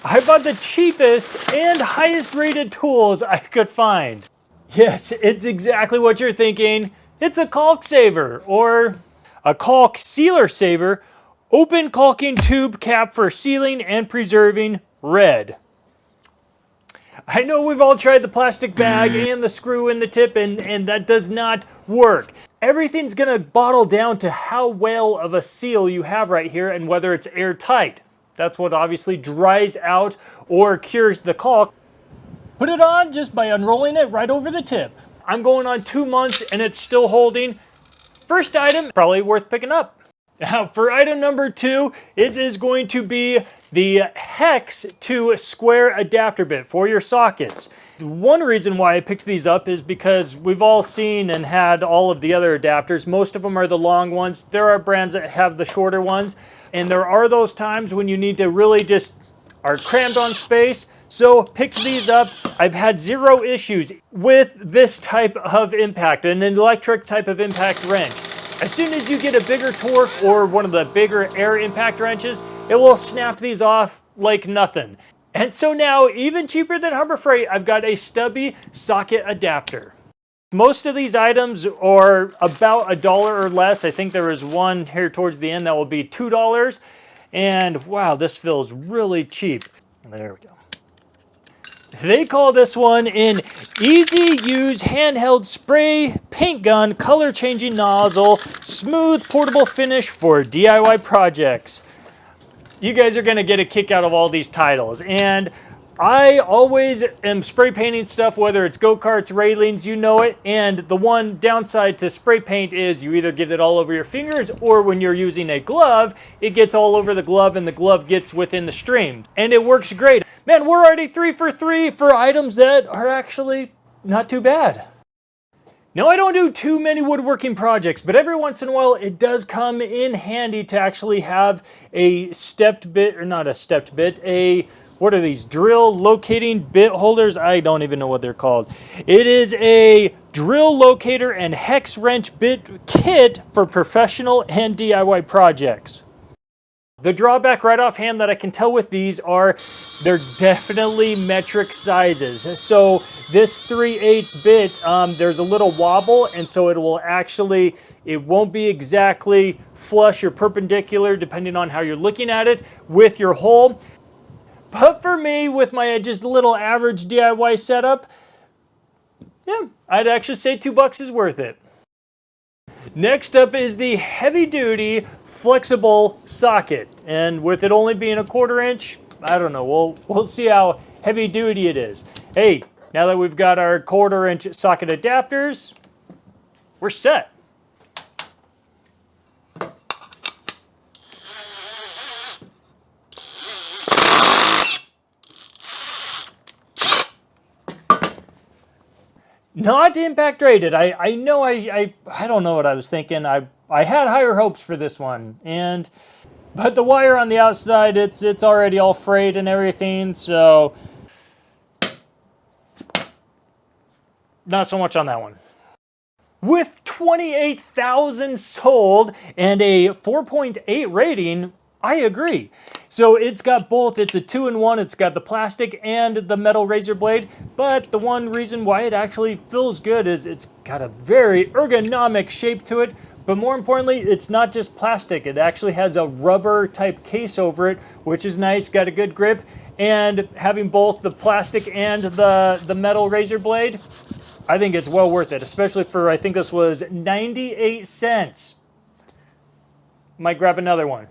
I bought the cheapest and highest rated tools I could find. Yes, it's exactly what you're thinking. It's a caulk saver, or a caulk sealer saver, open caulking tube cap for sealing and preserving, red. I know we've all tried the plastic bag and the screw in the tip, and that does not work. Everything's gonna bottle down to how well of a seal you have right here and whether it's airtight. That's what obviously dries out or cures the caulk. Put it on just by unrolling it right over the tip. I'm going on 2 months and it's still holding. First item, probably worth picking up. Now for item number 2, it is going to be the hex to square adapter bit for your sockets. One reason why I picked these up is because we've all seen and had all of the other adapters. Most of them are the long ones. There are brands that have the shorter ones. And there are those times when you need to really just are crammed on space. So picked these up. I've had 0 issues with this type of impact, an electric type of impact wrench. As soon as you get a bigger torque or one of the bigger air impact wrenches, it will snap these off like nothing. And so now, even cheaper than Harbor Freight, I've got a stubby socket adapter. Most of these items are about $1 or less. I think there is one here towards the end that will be $2. And wow, this feels really cheap. There we go. They call this one an easy use handheld spray paint gun color changing nozzle, smooth portable finish for DIY projects. You guys are gonna get a kick out of all these titles, and I always am spray painting stuff, whether it's go-karts, railings, you know it. And the one downside to spray paint is you either get it all over your fingers, or when you're using a glove, it gets all over the glove and the glove gets within the stream. And it works great. Man, we're already 3 for 3 for items that are actually not too bad. Now, I don't do too many woodworking projects, but every once in a while it does come in handy to actually have a stepped bit, or not a stepped bit, what are these? Drill locating bit holders? I don't even know what they're called. It is a drill locator and hex wrench bit kit for professional and DIY projects. The drawback right offhand that I can tell with these are they're definitely metric sizes. So this 3/8 bit, there's a little wobble, and so it won't be exactly flush or perpendicular depending on how you're looking at it with your hole. But for me, with my just little average DIY setup, yeah, I'd actually say $2 is worth it. Next up is the heavy duty flexible socket. And with it only being 1/4 inch, I don't know, we'll see how heavy duty it is. Hey, now that we've got our 1/4 inch socket adapters, we're set. Not impact rated. I know I don't know what I was thinking. I had higher hopes for this one, but the wire on the outside, it's already all frayed and everything, so not so much on that one. With 28,000 sold and a 4.8 rating, I agree. So it's got both, it's a 2-in-1, it's got the plastic and the metal razor blade, but the one reason why it actually feels good is it's got a very ergonomic shape to it, but more importantly, it's not just plastic, it actually has a rubber type case over it, which is nice, got a good grip, and having both the plastic and the metal razor blade, I think it's well worth it, especially for, I think this was 98 cents. Might grab another one.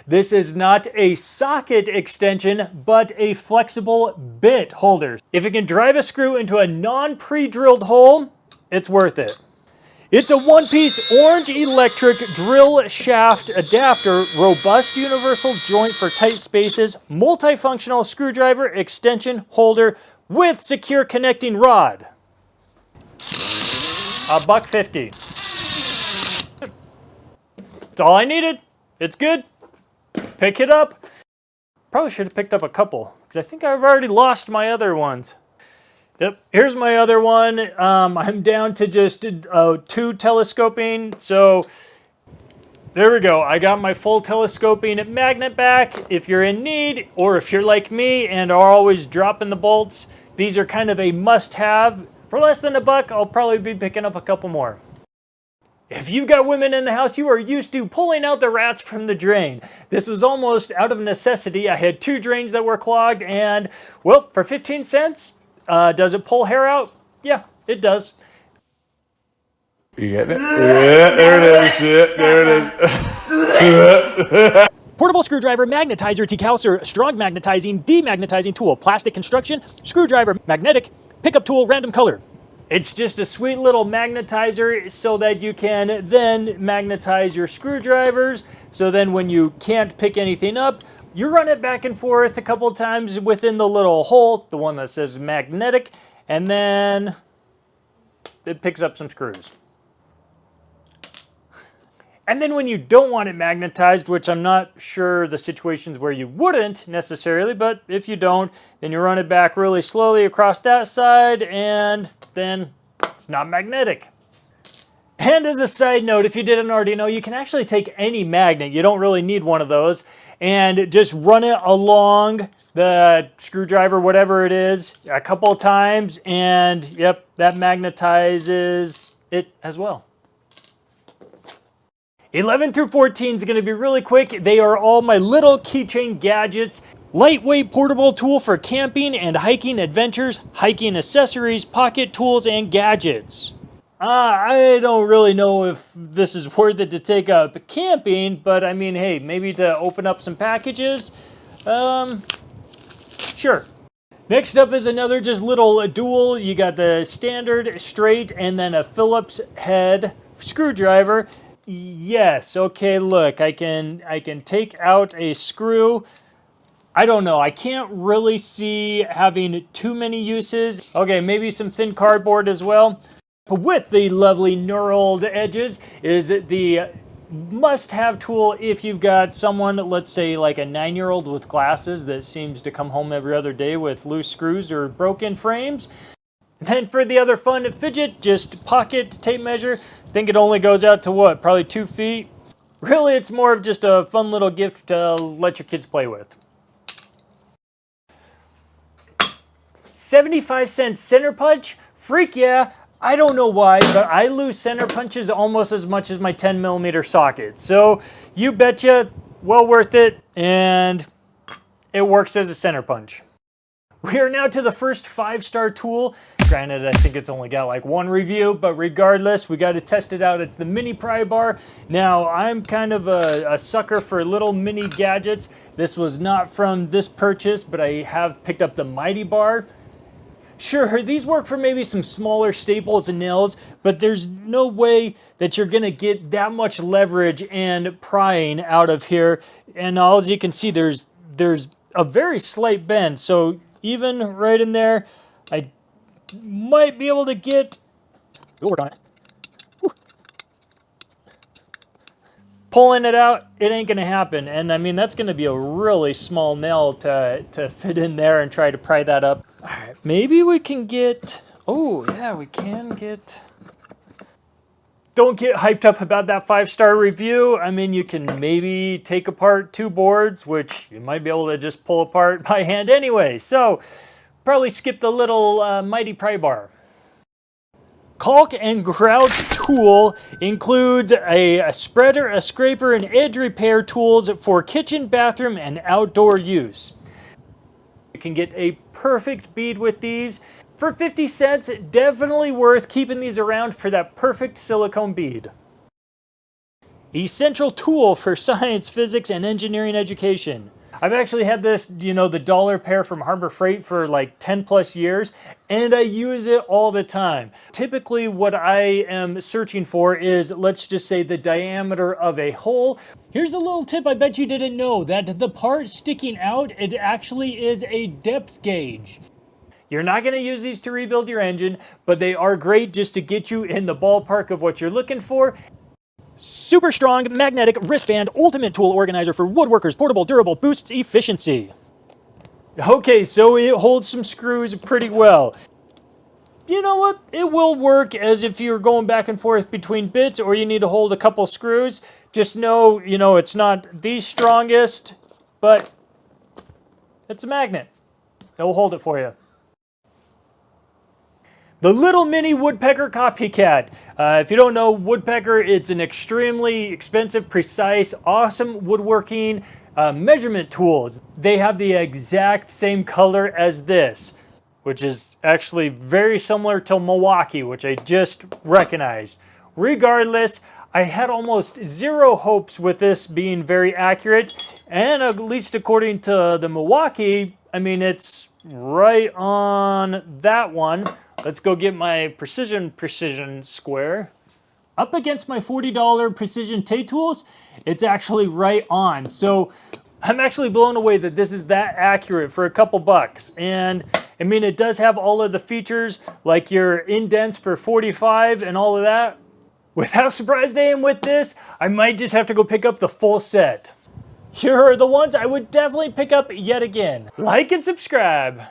This is not a socket extension, but a flexible bit holder. If it can drive a screw into a non-pre-drilled hole, it's worth it. It's a one-piece orange electric drill shaft adapter, robust universal joint for tight spaces, multifunctional screwdriver extension holder with secure connecting rod. $1.50. That's all I needed. It's good. Pick it up. Probably should have picked up a couple because I think I've already lost my other ones. Yep, here's my other one. I'm down to just 2 telescoping. So There we go. I got my full telescoping magnet back. If you're in need, or if you're like me and are always dropping the bolts, these are kind of a must-have. For less than $1, I'll probably be picking up a couple more. If you've got women in the house, you are used to pulling out the rats from the drain. This was almost out of necessity. I had 2 drains that were clogged, and, well, for 15 cents, does it pull hair out? Yeah, it does. You get it? Yeah, there it is. Yeah, there it is. Portable screwdriver, magnetizer, Degausser, strong magnetizing, demagnetizing tool, plastic construction, screwdriver, magnetic, pickup tool, random color. It's just a sweet little magnetizer so that you can then magnetize your screwdrivers. So then when you can't pick anything up, you run it back and forth a couple times within the little hole, the one that says magnetic, and then it picks up some screws. And then when you don't want it magnetized, which I'm not sure the situations where you wouldn't necessarily, but if you don't, then you run it back really slowly across that side, and then it's not magnetic. And as a side note, if you didn't already know, you can actually take any magnet, you don't really need one of those, and just run it along the screwdriver, whatever it is, a couple of times, and yep, that magnetizes it as well. 11 through 14 is going to be really quick. They are all my little keychain gadgets. Lightweight portable tool for camping and hiking adventures, hiking accessories, pocket tools, and gadgets. I don't really know if this is worth it to take up camping, but I mean, hey, maybe to open up some packages? Sure. Next up is another just little dual. You got the standard straight and then a Phillips head screwdriver. Yes, okay, look, I can take out a screw. I don't know, I can't really see having too many uses. Okay, maybe some thin cardboard as well. But with the lovely knurled edges is the must-have tool if you've got someone, let's say like a 9-year-old with glasses that seems to come home every other day with loose screws or broken frames. Then for the other fun fidget, just pocket tape measure. I think it only goes out to what, probably 2 feet? Really, it's more of just a fun little gift to let your kids play with. 75-cent center punch? Freak yeah. I don't know why, but I lose center punches almost as much as my 10mm socket. So you betcha, well worth it, and it works as a center punch. We are now to the first 5-star tool. Granted, I think it's only got like 1 review, but regardless, we got to test it out. It's the mini pry bar. Now, I'm kind of a sucker for little mini gadgets. This was not from this purchase, but I have picked up the Mighty Bar. Sure, these work for maybe some smaller staples and nails, but there's no way that you're gonna get that much leverage and prying out of here. And as you can see, there's a very slight bend. So even right in there, I might be able to get, we'll work on it. Whew. Pulling it out, it ain't gonna happen. And I mean, that's gonna be a really small nail to fit in there and try to pry that up. All right, maybe we can get, oh yeah, we can get, don't get hyped up about that 5-star review. I mean, you can maybe take apart 2 boards, which you might be able to just pull apart by hand anyway. So probably skip the little mighty pry bar. Caulk and grout tool includes a spreader, a scraper, and edge repair tools for kitchen, bathroom, and outdoor use. You can get a perfect bead with these. For 50 cents, definitely worth keeping these around for that perfect silicone bead. Essential tool for science, physics, and engineering education. I've actually had this, you know, the dollar pair from Harbor Freight for like 10 plus years, and I use it all the time. Typically what I am searching for is, let's just say, the diameter of a hole. Here's a little tip I bet you didn't know, that the part sticking out, it actually is a depth gauge. You're not going to use these to rebuild your engine, but they are great just to get you in the ballpark of what you're looking for. Super strong magnetic wristband ultimate tool organizer for woodworkers, portable, durable, boosts efficiency. Okay, so it holds some screws pretty well. you know what? It will work as if you're going back and forth between bits or you need to hold a couple screws. Just know, you know, it's not the strongest, but it's a magnet. It will hold it for you. The Little Mini Woodpecker Copycat. If you don't know Woodpecker, it's an extremely expensive, precise, awesome woodworking measurement tools. They have the exact same color as this, which is actually very similar to Milwaukee, which I just recognized. Regardless, I had almost zero hopes with this being very accurate, and at least according to the Milwaukee, I mean, it's right on that one. Let's go get my precision square. Up against my $40 precision Tay tools, it's actually right on. So I'm actually blown away that this is that accurate for a couple bucks. And I mean, it does have all of the features like your indents for 45 and all of that. With how surprised I am with this, I might just have to go pick up the full set. Here are the ones I would definitely pick up yet again. Like and subscribe.